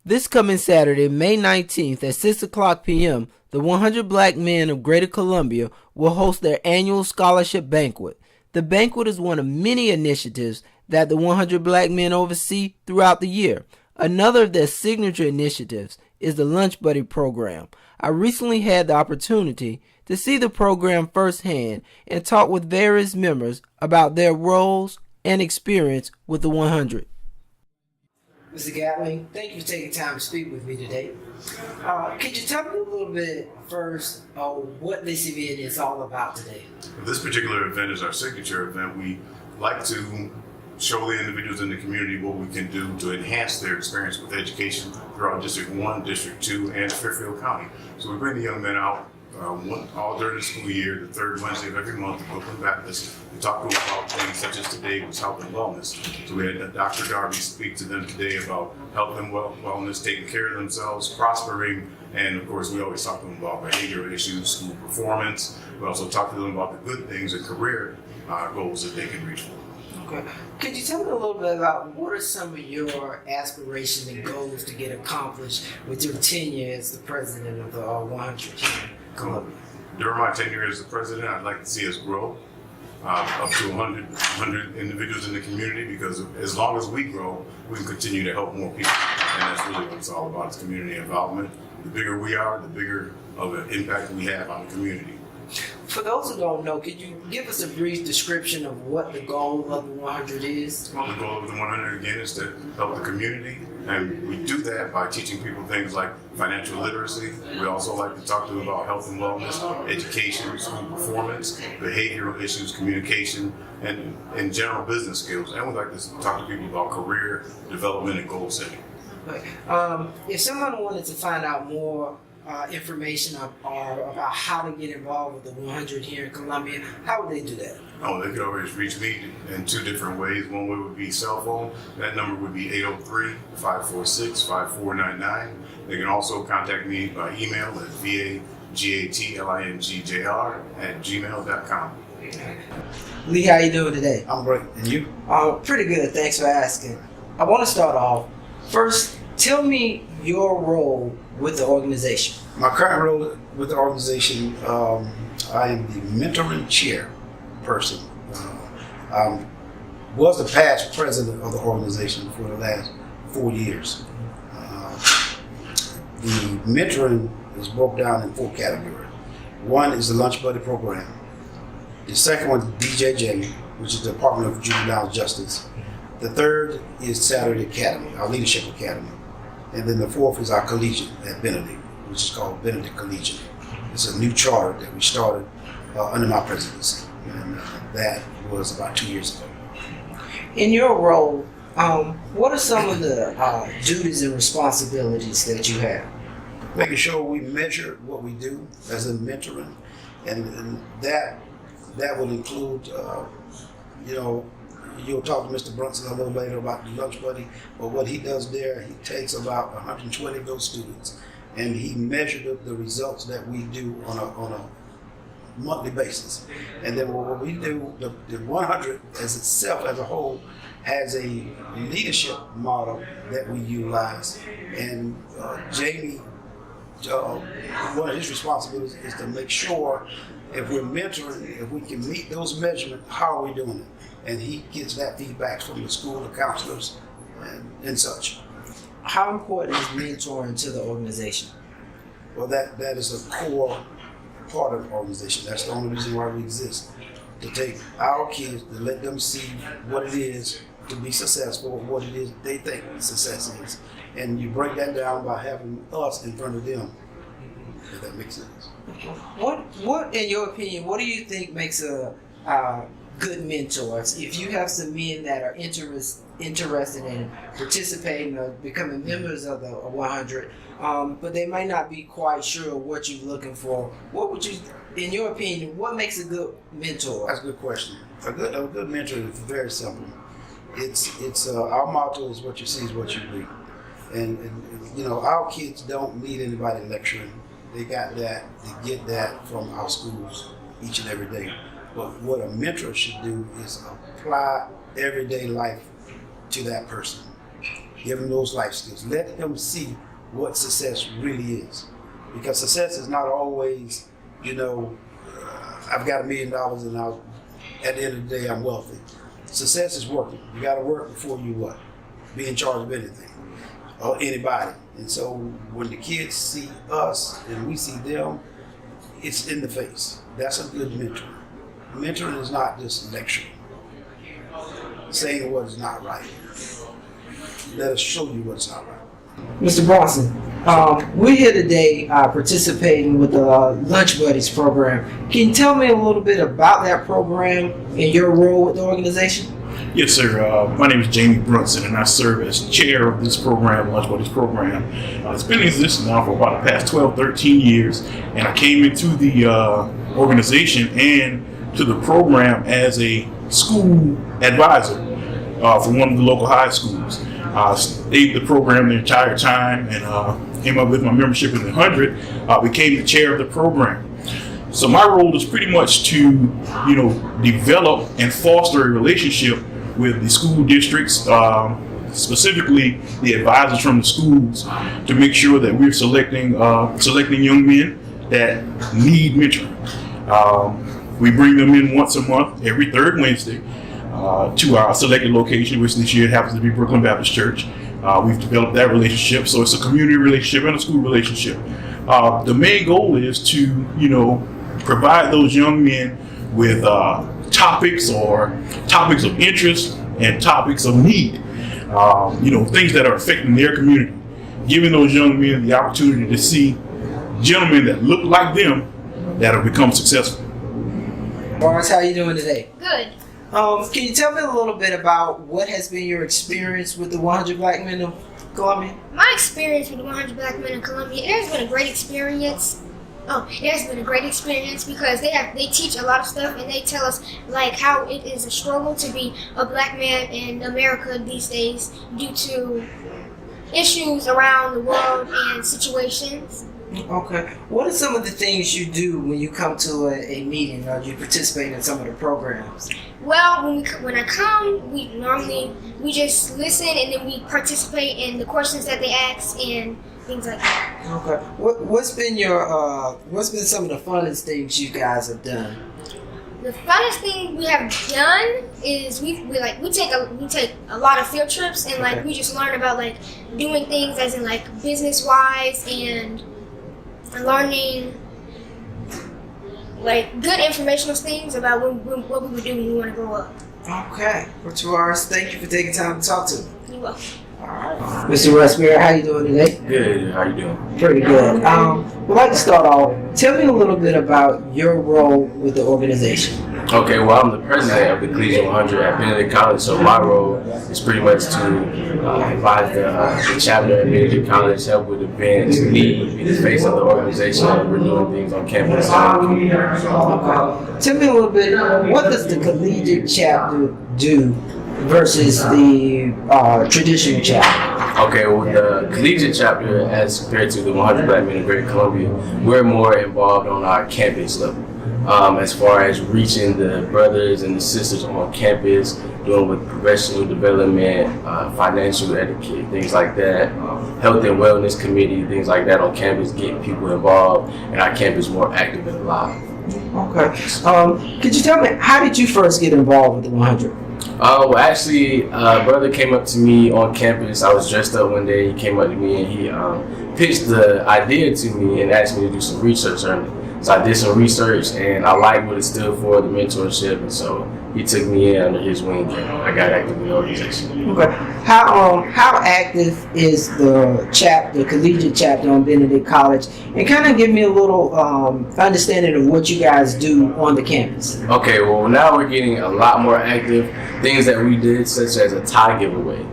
This coming Saturday, May 19th at 6 o'clock p.m., the 100 Black Men of Greater Columbia will host their annual Scholarship Banquet. The banquet is one of many initiatives that the 100 Black Men oversee throughout the year. Another of their signature initiatives is the Lunch Buddy program. I recently had the opportunity to see the program firsthand and talk with various members about their roles and experience with the 100. Mr. Gatling, thank you for taking time to speak with me today. Could you tell me a little bit first what this event is all about today? This particular event is our signature event. We like to show the individuals in the community what we can do to enhance their experience with education throughout District 1, District 2, and Fairfield County. So we bring the young men out all during the school year, the third Wednesday of every month at Brooklyn Baptist, and talk to them about things such as today was health and wellness. So we had Dr. Darby speak to them today about health and wellness, taking care of themselves, prospering, and of course we always talk to them about behavioral issues, school performance. We also talk to them about the good things and career goals that they can reach for. Okay. Could you tell me a little bit about what are some of your aspirations and goals to get accomplished with your tenure as the president of the 100 here in Columbia? During my tenure as the president, I'd like to see us grow up to 100 individuals in the community, because as long as we grow, we can continue to help more people. And that's really what it's all about, is community involvement. The bigger we are, the bigger of an impact we have on the community. For those who don't know, could you give us a brief description of what the goal of the 100 is? Well, the goal of the 100, again, is to help the community, and we do that by teaching people things like financial literacy. We also like to talk to them about health and wellness, education, school performance, behavioral issues, communication, and general business skills. And we like to talk to people about career development and goal setting. Okay. If someone wanted to find out more information about how to get involved with the 100 here in Columbia, how would they do that? Oh, they could always reach me in two different ways. One way would be cell phone. That number would be 803-546-5499. They can also contact me by email at vagatlingjr@gmail.com. Lee, how you doing today? I'm great. And you? Pretty good. Thanks for asking. I want to start off. First, tell me your role with the organization. My current role with the organization, I am the mentoring chairperson. I was the past president of the organization for the last 4 years. The mentoring is broke down in 4 categories. One is the Lunch Buddy program. The second one is DJJ, which is the Department of Juvenile Justice. The third is Saturday Academy, our Leadership Academy. And then the fourth is our collegiate at Benedict, which is called Benedict Collegiate. It's a new charter that we started under my presidency, and that was about 2 years ago. In your role, what are some of the duties and responsibilities that you have? Making sure we measure what we do as in mentoring, and that will include, you'll talk to Mr. Brunson a little later about the Lunch Buddy, but what he does there, he takes about 120 of those students and he measured the results that we do on a monthly basis. And then what we do, the 100 as itself as a whole has a leadership model that we utilize. And Jamie, one of his responsibilities is to make sure if we're mentoring, if we can meet those measurements, how are we doing it? And he gets that feedback from the school, the counselors, and such. How important is mentoring to the organization? Well, that is a core part of the organization. That's the only reason why we exist. To take our kids, to let them see what it is to be successful, what it is they think success is. And you break that down by having us in front of them, if that makes sense. What, in your opinion, what do you think makes a good mentor? If you have some men that are interested in participating or becoming members of the 100, but they might not be quite sure what you're looking for, what would you, in your opinion, what makes a good mentor? That's a good question. A good mentor is very simple. It's our motto is what you see is what you be. And our kids don't need anybody lecturing. They got that, they get that from our schools each and every day. But what a mentor should do is apply everyday life to that person. Give them those life skills. Let them see what success really is. Because success is not always, I've got $1 million and at the end of the day I'm wealthy. Success is working. You got to work before you what? Be in charge of anything or anybody. And so when the kids see us and we see them, it's in the face. That's a good mentor. Mentoring is not just lecturing, saying what is not right. Let us show you what's not right. Mr. Bronson, we're here today participating with the Lunch Buddies program. Can you tell me a little bit about that program and your role with the organization? Yes, sir. My name is Jamie Brunson, and I serve as chair of this program, Lunch Buddies program. It's been in existence now for about the past 12, 13 years, and I came into the organization and to the program as a school advisor for one of the local high schools. I stayed the program the entire time and came up with my membership in the 100, became the chair of the program. So my role is pretty much to, develop and foster a relationship with the school districts, specifically the advisors from the schools, to make sure that we're selecting young men that need mentoring. We bring them in once a month, every third Wednesday, to our selected location, which this year happens to be Brooklyn Baptist Church. We've developed that relationship, so it's a community relationship and a school relationship. The main goal is to, provide those young men with topics of interest and topics of need, things that are affecting their community, giving those young men the opportunity to see gentlemen that look like them that have become successful. Lawrence, how you doing today? Good. Can you tell me a little bit about what has been your experience with the 100 Black Men of Columbia? My experience with the 100 Black Men in Columbia, it has been a great experience. It has been a great experience because they teach a lot of stuff and they tell us like how it is a struggle to be a black man in America these days due to issues around the world and situations. Okay. What are some of the things you do when you come to a meeting or you participate in some of the programs? Well, when I come, we just listen and then we participate in the questions that they ask and things like that. Okay. What's been some of the funnest things you guys have done? The funnest thing we have done is we take a lot of field trips and we just learn about doing things as in business wise and learning good informational things about what we would do when we want to grow up. Okay. Well, Taurus, thank you for taking time to talk to me. You're welcome. Alright. Mr. Westmere, how you doing today? Good. How you doing? Pretty good. We'd like to start off. Tell me a little bit about your role with the organization. Okay, well, I'm the president of the Collegiate 100 at Benedict College, so my role is pretty much to advise the chapter at Benedict College, help with events, lead, be the face of the organization. We're doing things on campus. Okay. Tell me a little bit, what does the collegiate chapter do versus the traditional chapter? Okay, well, the collegiate chapter, as compared to the 100 Black Men of Greater Columbia, we're more involved on our campus level. As far as reaching the brothers and the sisters on campus, doing with professional development, financial etiquette, things like that, health and wellness committee, things like that on campus, getting people involved and our campus more active and alive. Okay. Could you tell me, how did you first get involved with the 100? Well, actually, a brother came up to me on campus. I was dressed up one day. He came up to me and he pitched the idea to me and asked me to do some research on it. So I did some research and I liked what it stood for, the mentorship, and so he took me in under his wing and I got active in the organization. Okay. How active is the collegiate chapter on Benedict College? And kind of give me a little understanding of what you guys do on the campus. Okay, well now we're getting a lot more active. Things that we did, such as a tie giveaway.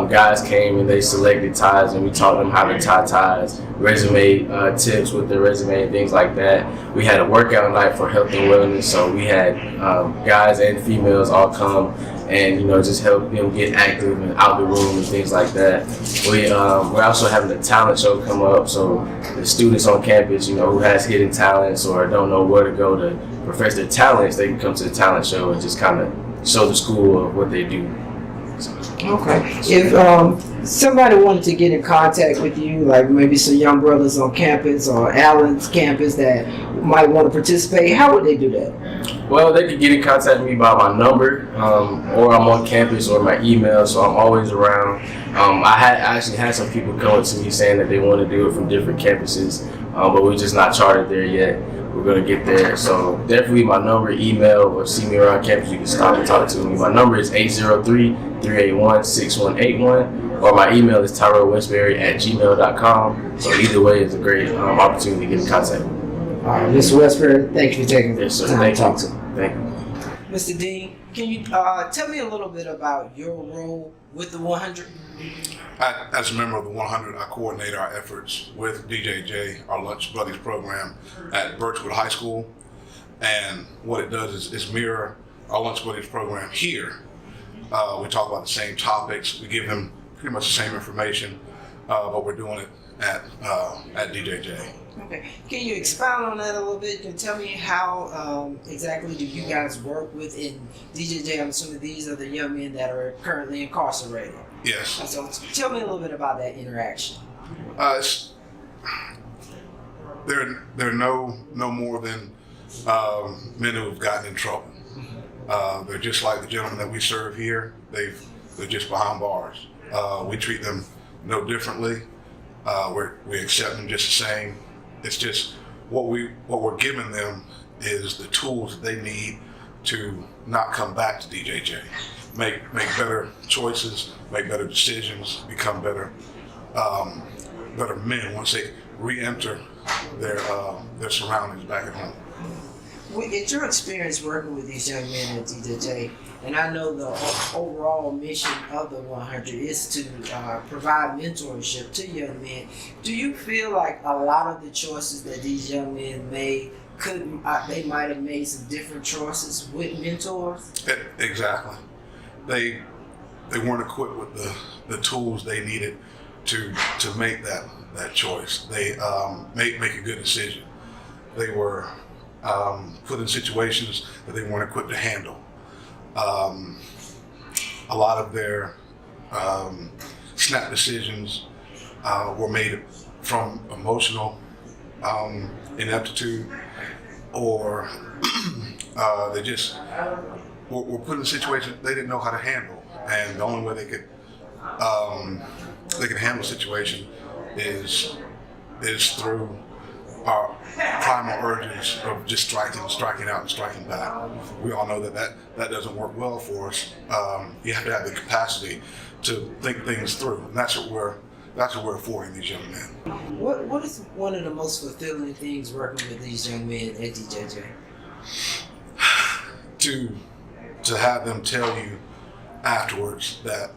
Guys came and they selected ties and we taught them how to tie ties, resume tips with their resume and things like that. We had a workout night for health and wellness, so we had guys and females all come and just help them get active and out the room and things like that. We're also having a talent show come up, so the students on campus, who has hidden talents or don't know where to go to profess their talents, they can come to the talent show and just kind of show the school of what they do. So. Okay. If somebody wanted to get in contact with you, like maybe some young brothers on campus or Allen's campus that might want to participate, how would they do that? Well, they could get in contact with me by my number, or I'm on campus, or my email, so I'm always around. I actually had some people come up to me saying that they want to do it from different campuses, but we're just not chartered there yet. We're going to get there. So definitely my number, email, or see me around campus. You can stop and talk to me. My number is 803-381-6181, or my email is tyrellwestbury@gmail.com. So either way is a great opportunity to get in contact with me. Mr. Westbury, thank you for taking the time to talk to me. Thank you. Mr. Dean, can you tell me a little bit about your role with the 100? As a member of the 100, I coordinate our efforts with DJJ, our Lunch Buddies program at Birchwood High School. And what it does is mirror our Lunch Buddies program here. We talk about the same topics. We give them pretty much the same information, but we're doing it at DJJ. Okay. Can you expound on that a little bit? Can you tell me how exactly do you guys work within DJJ? I'm assuming these are the young men that are currently incarcerated. Yes. So tell me a little bit about that interaction. They're no more than men who have gotten in trouble. They're just like the gentlemen that we serve here. They're just behind bars. We treat them no differently. We accept them just the same. It's just what we're giving them is the tools that they need to not come back to DJJ, make better choices, make better decisions, become better men once they re-enter their surroundings back at home. It's your experience working with these young men at DJJ, and I know the overall mission of the 100 is to provide mentorship to young men. Do you feel like a lot of the choices that these young men made they might have made some different choices with mentors? Exactly. They weren't equipped with the tools they needed to make that choice. They make a good decision. They were put in situations that they weren't equipped to handle. A lot of their snap decisions were made from emotional ineptitude, or they just were put in a situation they didn't know how to handle, and the only way they could handle a situation is through our primal urges of just striking out and striking back. We all know that doesn't work well for us. You have to have the capacity to think things through, and that's what we're affording these young men. What is one of the most fulfilling things working with these young men at DJJ? To have them tell you afterwards that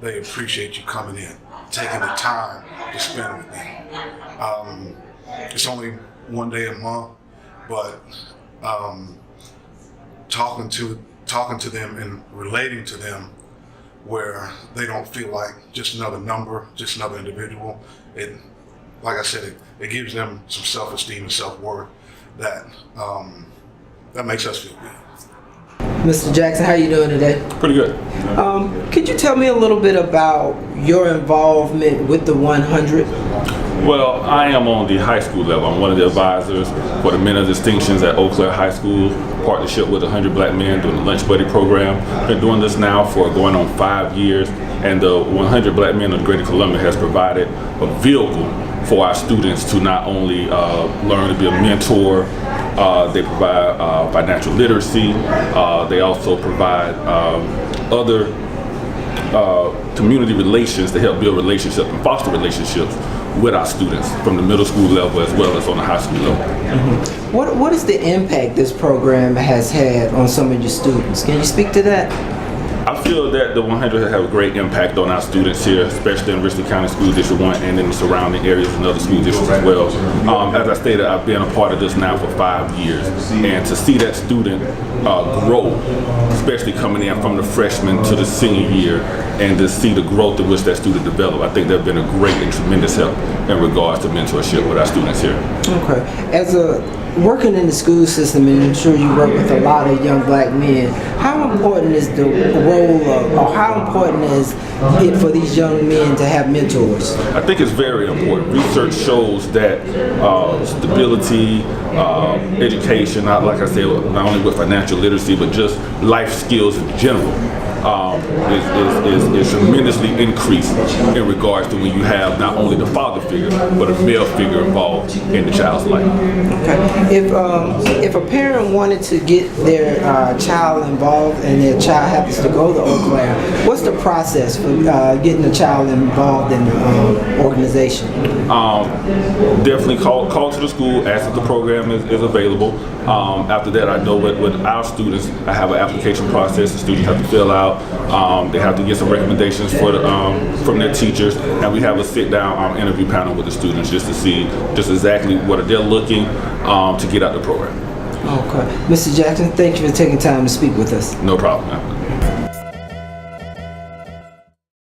they appreciate you coming in, taking the time to spend with them. It's only one day a month, but talking to them and relating to them, where they don't feel like just another number, just another individual. Like I said, it gives them some self-esteem and self-worth that makes us feel good. Mr. Jackson, how you doing today? Pretty good. Could you tell me a little bit about your involvement with the 100? Well, I am on the high school level. I'm one of the advisors for the Men of Distinctions at Eau Claire High School, partnership with 100 Black Men doing the Lunch Buddy program. Been doing this now for going on 5 years, and the 100 Black Men of Greater Columbia has provided a vehicle for our students to not only learn to be a mentor, they provide financial literacy, they also provide other community relations to help build relationships and foster relationships with our students from the middle school level as well as on the high school level. Mm-hmm. What is the impact this program has had on some of your students? Can you speak to that? I feel that the 100 have a great impact on our students here, especially in Richland County School District 1 and in the surrounding areas and other school districts as well. As I stated, I've been a part of this now for 5 years, and to see that student grow, especially coming in from the freshman to the senior year, and to see the growth in which that student developed, I think they've been a great and tremendous help in regards to mentorship with our students here. Okay. As a working in the school system, and I'm sure you work with a lot of young black men, how important is the role of, or how important is it for these young men to have mentors? I think it's very important. Research shows that stability, education, like I said, not only with financial literacy, but just life skills in general, is tremendously increased in regards to when you have not only the father figure, but a male figure involved in the child's life. Okay. If a parent wanted to get their child involved and their child happens to go to Eau Claire, what's the process for getting the child involved in the organization? Definitely call to the school, ask if the program is available. After that, I know with our students, I have an application process the students have to fill out. They have to get some recommendations from their teachers, and we have a sit-down interview panel with the students just to see just exactly what they're looking to get out the program. Okay. Mr. Jackson, thank you for taking time to speak with us. No problem.